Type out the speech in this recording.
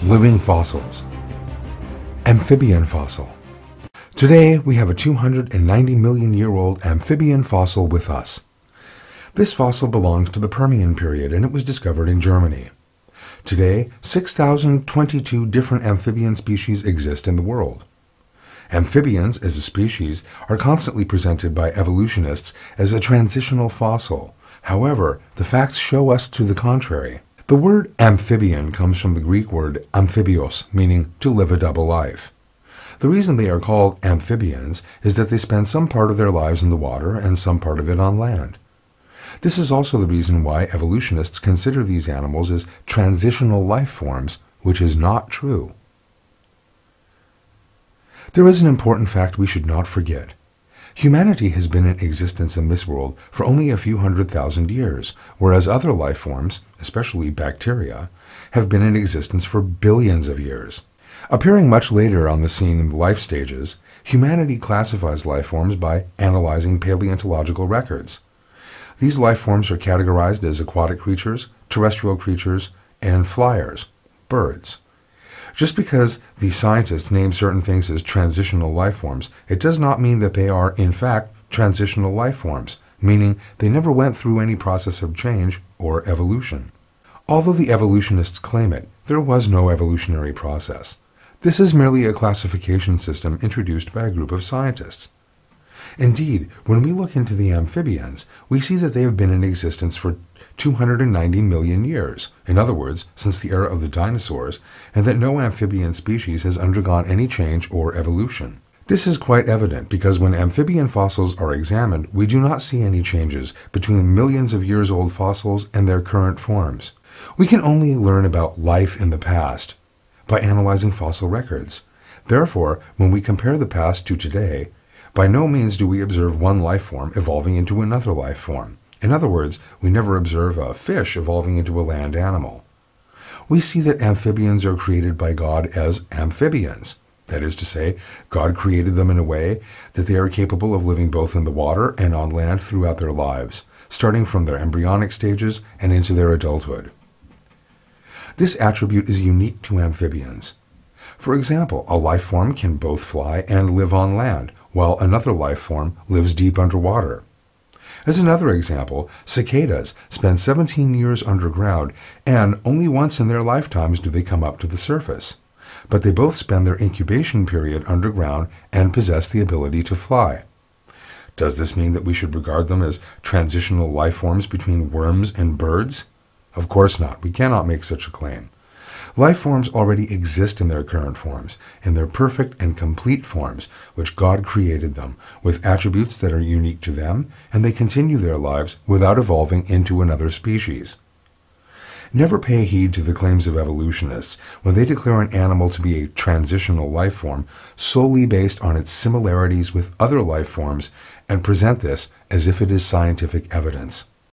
Living fossils. Amphibian fossil. Today we have a 290 million year old amphibian fossil with us. This fossil belongs to the Permian period and it was discovered in Germany. Today, 6,022 different amphibian species exist in the world. Amphibians, as a species, are constantly presented by evolutionists as a transitional fossil. However, the facts show us to the contrary. The word amphibian comes from the Greek word amphibios, meaning to live a double life. The reason they are called amphibians is that they spend some part of their lives in the water and some part of it on land. This is also the reason why evolutionists consider these animals as transitional life forms, which is not true. There is an important fact we should not forget. Humanity has been in existence in this world for only a few 100,000 years, whereas other life forms, especially bacteria, have been in existence for billions of years. Appearing much later on the scene in the life stages, humanity classifies life forms by analyzing paleontological records. These life forms are categorized as aquatic creatures, terrestrial creatures, and fliers, birds. Just because the scientists name certain things as transitional life forms, it does not mean that they are, in fact, transitional life forms, meaning they never went through any process of change or evolution. Although the evolutionists claim it, there was no evolutionary process. This is merely a classification system introduced by a group of scientists. Indeed, when we look into the amphibians, we see that they have been in existence for 290 million years, in other words, since the era of the dinosaurs, and that no amphibian species has undergone any change or evolution. This is quite evident because when amphibian fossils are examined, we do not see any changes between millions of years old fossils and their current forms. We can only learn about life in the past by analyzing fossil records. Therefore, when we compare the past to today, by no means do we observe one life form evolving into another life form. In other words, we never observe a fish evolving into a land animal. We see that amphibians are created by God as amphibians. That is to say, God created them in a way that they are capable of living both in the water and on land throughout their lives, starting from their embryonic stages and into their adulthood. This attribute is unique to amphibians. For example, a life form can both fly and live on land, while another life form lives deep underwater. As another example, cicadas spend 17 years underground, and only once in their lifetimes do they come up to the surface. But they both spend their incubation period underground and possess the ability to fly. Does this mean that we should regard them as transitional life forms between worms and birds? Of course not. We cannot make such a claim. Life forms already exist in their current forms, in their perfect and complete forms, which God created them, with attributes that are unique to them, and they continue their lives without evolving into another species. Never pay heed to the claims of evolutionists when they declare an animal to be a transitional life form solely based on its similarities with other life forms and present this as if it is scientific evidence.